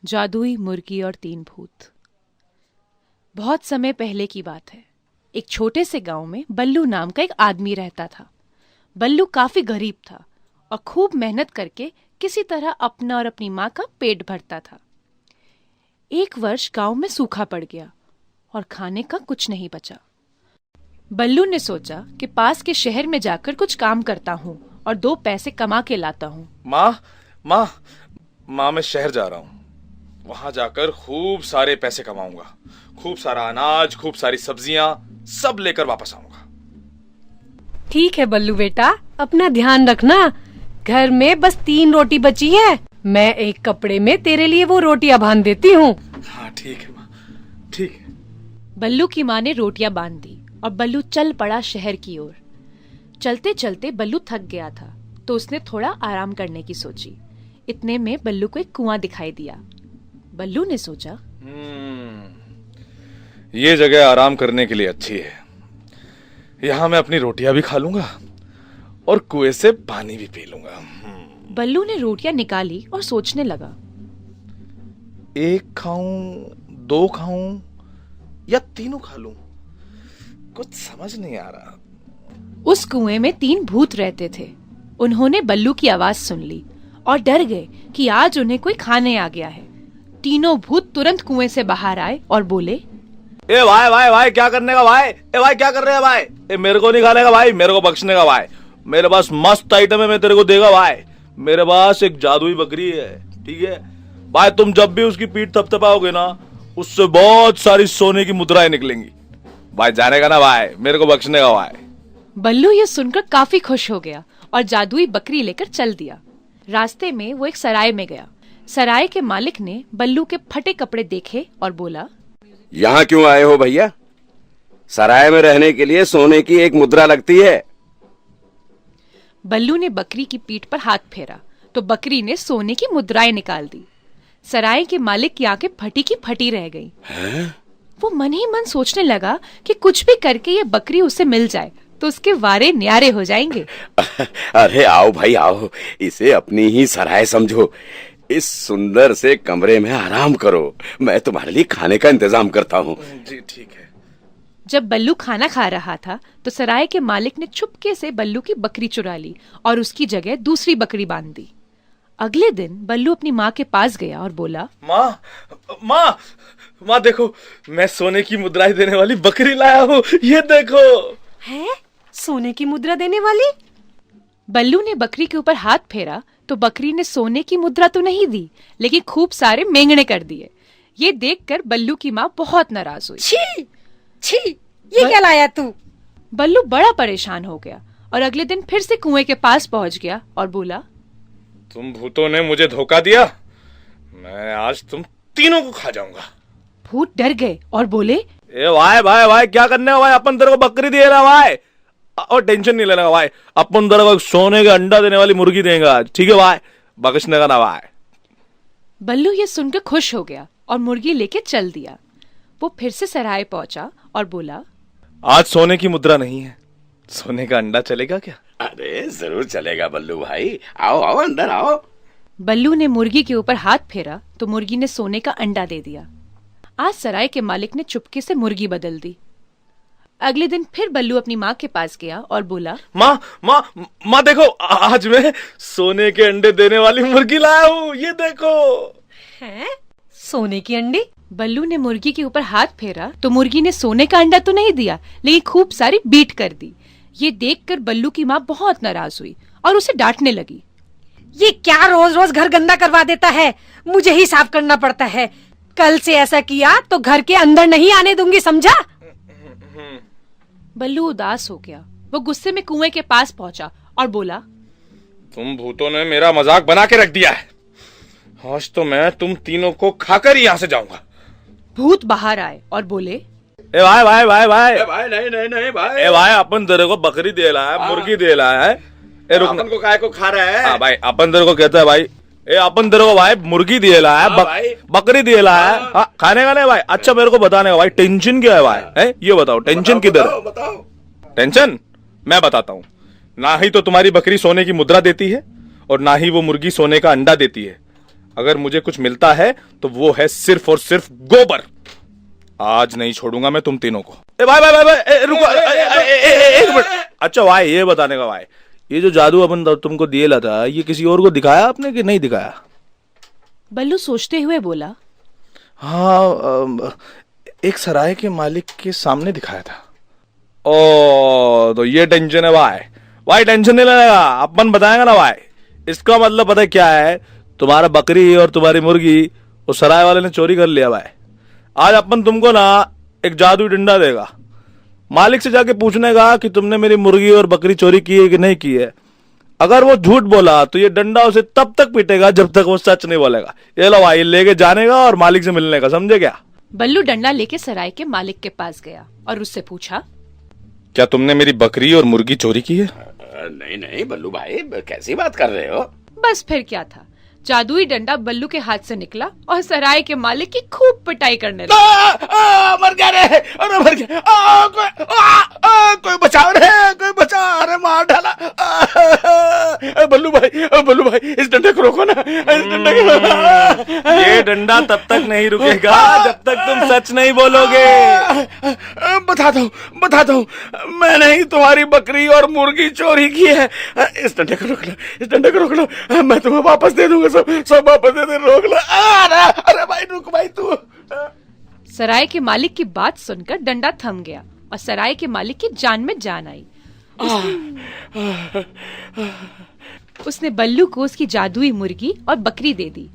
जादुई मुर्गी और तीन भूत। बहुत समय पहले की बात है। एक छोटे से गांव में बल्लू नाम का एक आदमी रहता था। बल्लू काफी गरीब था और खूब मेहनत करके किसी तरह अपना और अपनी माँ का पेट भरता था। एक वर्ष गांव में सूखा पड़ गया और खाने का कुछ नहीं बचा। बल्लू ने सोचा कि पास के शहर में जाकर कुछ काम करता हूँ और 2 पैसे कमा के लाता हूँ। माँ मैं शहर जा रहा हूँ। वहां जाकर खूब सारे पैसे कमाऊंगा, खूब सारा अनाज, खूब सारी सब्जियां सब लेकर वापस आऊंगा। ठीक है बल्लू बेटा, अपना ध्यान रखना। घर में बस 3 रोटी बची है। मैं एक कपड़े में तेरे लिए वो रोटियां बांध देती हूँ। हाँ ठीक है माँ, ठीक है। बल्लू की माँ ने रोटियां बांध दी और बल्लू चल पड़ा शहर की ओर। चलते चलते बल्लू थक गया था तो उसने थोड़ा आराम करने की सोची। इतने में बल्लू को एक कुआं दिखाई दिया। बल्लू ने सोचा, ये जगह आराम करने के लिए अच्छी है। यहाँ मैं अपनी रोटियां भी खा लूंगा और कुएं से पानी भी पी लूंगा। बल्लू ने रोटियां निकाली और सोचने लगा, 1 खाऊं, 2 खाऊं या तीनों खा लूं, कुछ समझ नहीं आ रहा। उस कुएं में 3 भूत रहते थे। उन्होंने बल्लू की आवाज सुन ली और डर गए कि आज उन्हें कोई खाने आ गया है। तीनों भूत तुरंत कुएं से बाहर आए और बोले, ए भाई क्या करने का भाई? ए भाई क्या कर रहे हैं भाई? ए मेरे को नहीं खाने का भाई, मेरे को बख्शने का भाई। मेरे पास मस्त आइटम है, मैं तेरे को देगा भाई। मेरे पास एक जादुई बकरी है, ठीक है भाई। तुम जब भी उसकी पीठ थपथपाओगे ना, उससे बहुत सारी सोने की मुद्राएं निकलेंगी भाई। जाने का ना भाई, मेरे को बख्शने का भाई। बल्लू ये सुनकर काफी खुश हो गया और जादुई बकरी लेकर चल दिया। रास्ते में वो एक सराय में गया। सराय के मालिक ने बल्लू के फटे कपड़े देखे और बोला, यहाँ क्यों आए हो भैया? सराय में रहने के लिए सोने की एक मुद्रा लगती है। बल्लू ने बकरी की पीठ पर हाथ फेरा तो बकरी ने सोने की मुद्राएं निकाल दी। सराय के मालिक की आंखें फटी की फटी रह गईं। वो मन ही मन सोचने लगा कि कुछ भी करके ये बकरी उसे मिल जाए तो उसके वारे न्यारे हो जाएंगे। अरे आओ भाई आओ, इसे अपनी ही सराय समझो। इस सुंदर से कमरे में आराम करो, मैं तुम्हारे लिए खाने का इंतजाम करता हूँ। जी ठीक है। जब बल्लू खाना खा रहा था तो सराय के मालिक ने चुपके से बल्लू की बकरी चुरा ली और उसकी जगह दूसरी बकरी बांध दी। अगले दिन बल्लू अपनी माँ के पास गया और बोला, माँ देखो, मैं सोने की मुद्राएं देने वाली बकरी लाया हूँ, ये देखो। है? सोने की मुद्रा देने वाली? बल्लू ने बकरी के ऊपर हाथ फेरा तो बकरी ने सोने की मुद्रा तो नहीं दी, लेकिन खूब सारे मेंगने कर दिए। ये देखकर बल्लू की माँ बहुत नाराज हुई। छी छी, ये क्या लाया तू? बल्लू बड़ा परेशान हो गया और अगले दिन फिर से कुएं के पास पहुंच गया और बोला, तुम भूतों ने मुझे धोखा दिया, मैं आज तुम तीनों को खा जाऊंगा। भूत डर गए और बोले, ए भाई क्या करने का भाई? अपन तेरे को बकरी दे रहा भाई, और टेंशन नहीं लेना भाई। अपन तेरे को सोने का अंडा देने वाली मुर्गी देगा, ठीक है भाई? बख्शने का ना भाई। बल्लू ये सुनकर खुश हो गया और मुर्गी लेके चल दिया। वो फिर से सराय पहुंचा और बोला, आज सोने की मुद्रा नहीं है, सोने का अंडा चलेगा क्या? अरे जरूर चलेगा बल्लू भाई, आओ आओ अंदर आओ। बल्लू ने मुर्गी के ऊपर हाथ फेरा तो मुर्गी ने सोने का अंडा दे दिया। आज सराय के मालिक ने चुपके से मुर्गी बदल दी। अगले दिन फिर बल्लू अपनी माँ के पास गया और बोला, माँ देखो, आज मैं सोने के अंडे देने वाली मुर्गी लाया हूँ, ये देखो। है? सोने की अंडी? बल्लू ने मुर्गी के ऊपर हाथ फेरा तो मुर्गी ने सोने का अंडा तो नहीं दिया, लेकिन खूब सारी बीट कर दी। ये देखकर बल्लू की माँ बहुत नाराज हुई और उसे डांटने लगी। ये क्या रोज रोज घर गंदा करवा देता है? मुझे ही साफ करना पड़ता है। कल से ऐसा किया तो घर के अंदर नहीं आने दूंगी, समझा? बल्लू उदास हो गया। वो गुस्से में कुएं के पास पहुंचा और बोला, तुम भूतों ने मेरा मजाक बना के रख दिया है। आज तो मैं तुम तीनों को खाकर ही यहाँ से जाऊंगा। भूत बाहर आए और बोले, ए भाई नहीं भाई। ए भाई, अपन तेरे को बकरी दे रहा है, मुर्गी दे रहा है। ए रुक, अपन को काय को खा रहा है? भाई अपन तेरे को कहता है भाई, ए अपन तेरे को भाई मुर्गी दिए ला है, बकरी दिए ला है, खाने का नहीं भाई। अच्छा मेरे को बताने का भाई, टेंशन क्या है भाई? है ये बताओ, टेंशन किधर है? बताओ। टेंशन मैं बताता हूँ। ना ही तो तुम्हारी बकरी सोने की मुद्रा देती है और ना ही वो मुर्गी सोने का अंडा देती है। अगर मुझे कुछ मिलता है तो वो है सिर्फ और सिर्फ गोबर। आज नहीं छोड़ूंगा मैं तुम तीनों को। ए भाई भाई भाई, भाई रुको, एक मिनट। अच्छा भाई, ये बताने का भाई, ये जो जादू अपन तुमको दिए ला था, ये किसी और को दिखाया आपने कि नहीं दिखाया? बल्लू सोचते हुए बोला, हाँ, एक सराय के मालिक के सामने दिखाया था। ओ, तो ये टेंशन है भाई। भाई टेंशन नहीं लेगा, अपन बताएंगे ना भाई। इसका मतलब पता है क्या है? तुम्हारा बकरी और तुम्हारी मुर्गी वो सराय वाले ने चोरी कर लिया भाई। आज अपन तुमको ना एक जादुई डंडा देगा। मालिक से जाके पूछने का कि तुमने मेरी मुर्गी और बकरी चोरी की है कि नहीं की है। अगर वो झूठ बोला तो ये डंडा उसे तब तक पीटेगा जब तक वो सच नहीं बोलेगा। ये लो भाई, लेके जाने का और मालिक से मिलने का, समझे क्या? बल्लू डंडा लेके सराय के मालिक के पास गया और उससे पूछा, क्या तुमने मेरी बकरी और मुर्गी चोरी की है? नहीं नहीं बल्लू भाई, कैसी बात कर रहे हो? बस फिर क्या था, जादुई डंडा बल्लू के हाथ से निकला और सराय के मालिक की खूब पिटाई करने लगा। मर गया रे, अरे मर गया। कोई बचाओ रे, कोई बचाओ, अरे मार डाला। बल्लू भाई इस डंडे को रोको ना, इस डंडे को। ये डंडा तब तक नहीं रुकेगा जब तक तुम सच नहीं बोलोगे। बता दो, मैंने ही तुम्हारी बकरी और मुर्गी चोरी की है। इस डंडे को रोक लो, इस डंडे को रोक लो, मैं तुम्हें वापस दे दूंगा, सब वापस दे दे, रोक लो। अरे भाई रुक भाई तू। सराय के मालिक की बात सुनकर डंडा थम गया और सराय के मालिक की जान में जान आई। उसने बल्लू को उसकी जादुई मुर्गी और बकरी दे दी।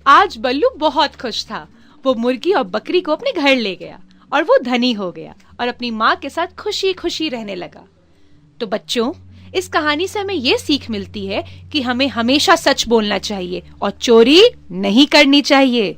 आज बल्लू बहुत खुश था। वो मुर्गी और बकरी को अपने घर ले गया और वो धनी हो गया और अपनी माँ के साथ खुशी खुशी रहने लगा। तो बच्चों, इस कहानी से हमें ये सीख मिलती है कि हमें हमेशा सच बोलना चाहिए और चोरी नहीं करनी चाहिए।